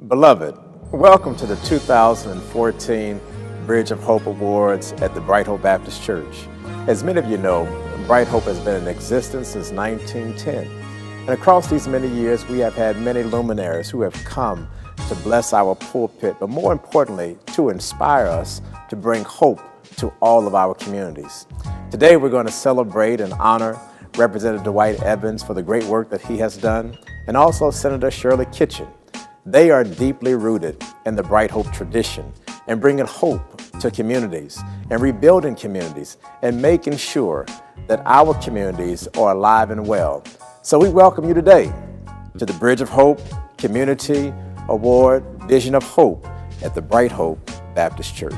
Beloved, welcome to the 2014 Bridge of Hope Awards at the Bright Hope Baptist Church. As many of you know, Bright Hope has been in existence since 1910. And across these many years, we have had many luminaries who have come to bless our pulpit, but more importantly, to inspire us to bring hope to all of our communities. Today, we're going to celebrate and honor Representative Dwight Evans for the great work that he has done, and also Senator Shirley Kitchen. They are deeply rooted in the Bright Hope tradition and bringing hope to communities and rebuilding communities and making sure that our communities are alive and well. So we welcome you today to the Bridge of Hope Community Award Vision of Hope at the Bright Hope Baptist Church.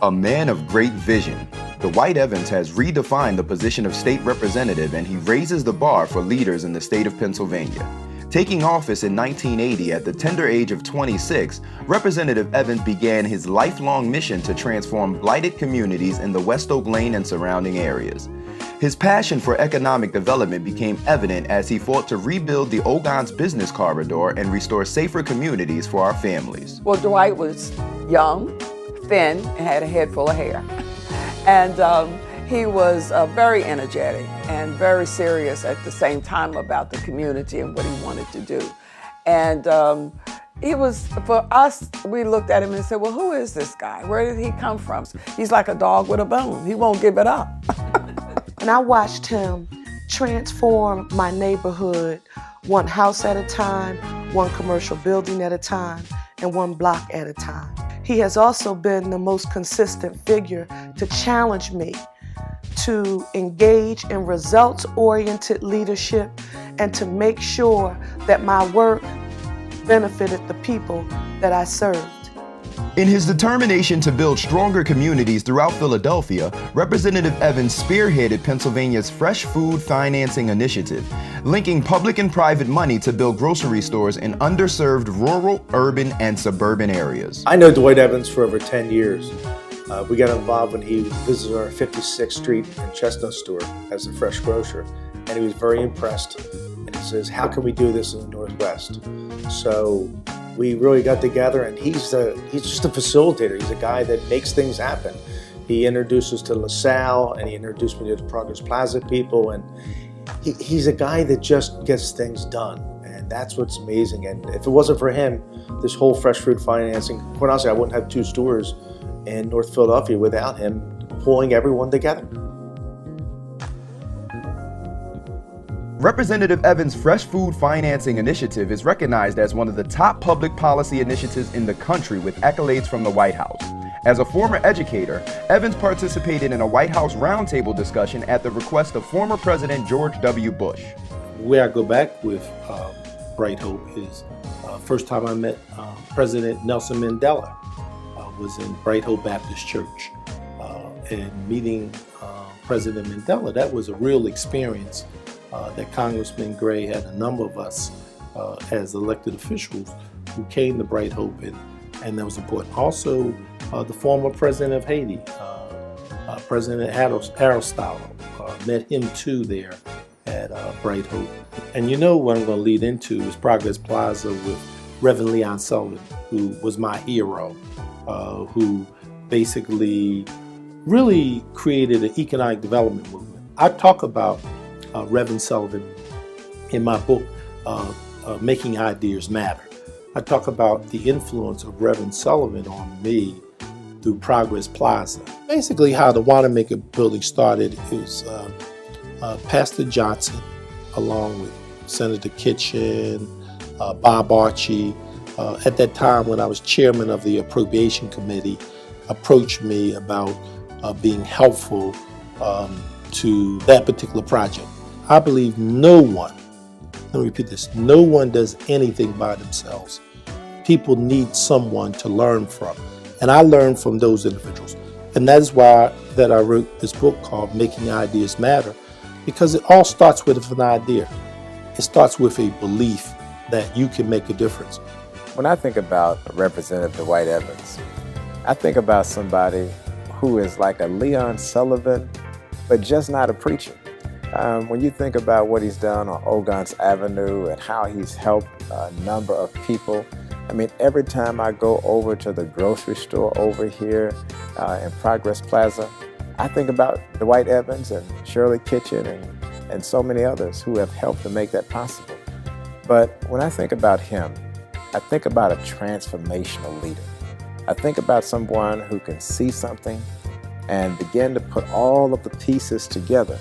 A man of great vision, Dwight Evans has redefined the position of state representative, and he raises the bar for leaders in the state of Pennsylvania. Taking office in 1980 at the tender age of 26, Representative Evans began his lifelong mission to transform blighted communities in the West Oak Lane and surrounding areas. His passion for economic development became evident as he fought to rebuild the Ogontz business corridor and restore safer communities for our families. Well, Dwight was young, thin, and had a head full of hair. And he was very energetic and very serious at the same time about the community and what he wanted to do. And he was, for us, we looked at him and said, well, who is this guy? Where did he come from? He's like a dog with a bone. He won't give it up. And I watched him transform my neighborhood one house at a time, one commercial building at a time, and one block at a time. He has also been the most consistent figure to challenge me to engage in results-oriented leadership and to make sure that my work benefited the people that I served. In his determination to build stronger communities throughout Philadelphia, Representative Evans spearheaded Pennsylvania's Fresh Food Financing Initiative, linking public and private money to build grocery stores in underserved rural, urban, and suburban areas. I know Dwight Evans for over 10 years. We got involved when he visited our 56th Street and Chestnut store as a fresh grocer, and he was very impressed. And he says, how can we do this in the Northwest? So we really got together, and he's just a facilitator. He's a guy that makes things happen. He introduced us to LaSalle, and he introduced me to the Progress Plaza people, and he's a guy that just gets things done, and that's what's amazing. And if it wasn't for him, this whole fresh food financing, quite honestly, I wouldn't have 2 stores in North Philadelphia without him pulling everyone together. Representative Evans' Fresh Food Financing Initiative is recognized as one of the top public policy initiatives in the country with accolades from the White House. As a former educator, Evans participated in a White House roundtable discussion at the request of former President George W. Bush. Where I go back with Bright Hope is first time I met President Nelson Mandela was in Bright Hope Baptist Church. And meeting President Mandela, that was a real experience that Congressman Gray had a number of us as elected officials who came to Bright Hope, and that was important. Also, the former president of Haiti, President Aristotle, met him too there at Bright Hope. And you know what I'm going to lead into is Progress Plaza with Reverend Leon Sullivan, who was my hero, who basically really created an economic development movement. I talk about Reverend Sullivan in my book, Making Ideas Matter. I talk about the influence of Reverend Sullivan on me through Progress Plaza. Basically how the Wanamaker building started is Pastor Johnson, along with Senator Kitchen, Bob Archie, at that time when I was chairman of the appropriation committee, approached me about being helpful to that particular project. I believe no one, let me repeat this, no one does anything by themselves. People need someone to learn from. And I learned from those individuals. And that is why that I wrote this book called Making Ideas Matter, because it all starts with an idea. It starts with a belief that you can make a difference. When I think about Representative Dwight Evans, I think about somebody who is like a Leon Sullivan, but just not a preacher. When you think about what he's done on Ogons Avenue and how he's helped a number of people, I mean, every time I go over to the grocery store over here in Progress Plaza, I think about Dwight Evans and Shirley Kitchen and so many others who have helped to make that possible. But when I think about him, I think about a transformational leader. I think about someone who can see something and begin to put all of the pieces together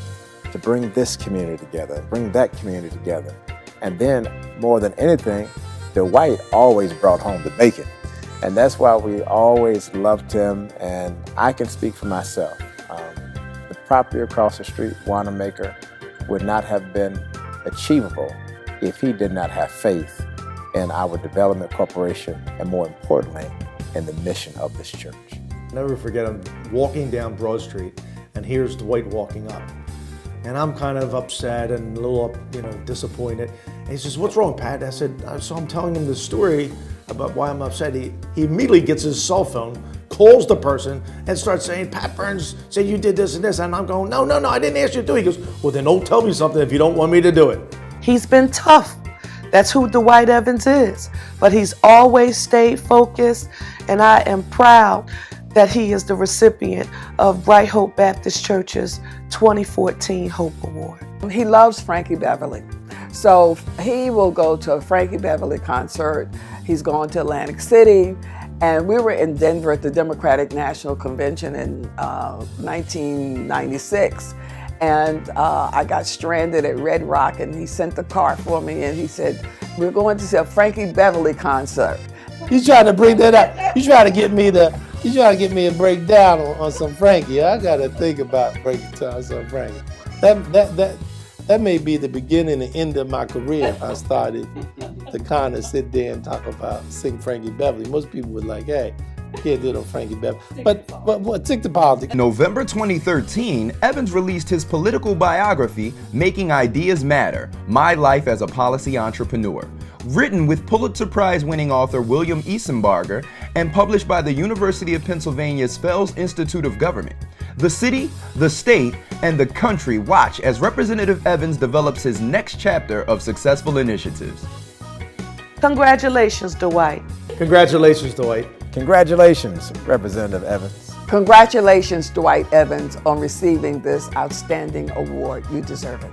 to bring this community together, bring that community together. And then, more than anything, Dwight always brought home the bacon. And that's why we always loved him, and I can speak for myself. The property across the street, Wanamaker, would not have been achievable if he did not have faith in our development corporation, and more importantly, in the mission of this church. Never forget, I'm walking down Broad Street, and here's Dwight walking up. And I'm kind of upset and a little, disappointed. And he says, "What's wrong, Pat?" I said, "So I'm telling him the story about why I'm upset." He immediately gets his cell phone, calls the person, and starts saying, "Pat Burns said you did this and this." And I'm going, no, I didn't ask you to do it. He goes, "Well, then don't tell me something if you don't want me to do it." He's been tough. That's who Dwight Evans is. But he's always stayed focused, and I am proud that he is the recipient of Bright Hope Baptist Church's 2014 Hope Award. He loves Frankie Beverly. So he will go to a Frankie Beverly concert. He's gone to Atlantic City. And we were in Denver at the Democratic National Convention in 1996. And I got stranded at Red Rock, and he sent the car for me, and he said, "We're going to see a Frankie Beverly concert." You trying to bring that up. You trying to get me to break down on some Frankie. I got to think about breaking down some Frankie. That may be the beginning and end of my career if I started to kind of sit there and talk about sing Frankie Beverly. Most people would like, "Hey, can't do no Frankie Beverly." But stick to politics. November 2013, Evans released his political biography, Making Ideas Matter: My Life as a Policy Entrepreneur, written with Pulitzer Prize-winning author William Eisenbarger and published by the University of Pennsylvania's Fels Institute of Government. The city, the state, and the country watch as Representative Evans develops his next chapter of successful initiatives. Congratulations, Dwight. Congratulations, Dwight. Congratulations, Representative Evans. Congratulations, Dwight Evans, on receiving this outstanding award. You deserve it.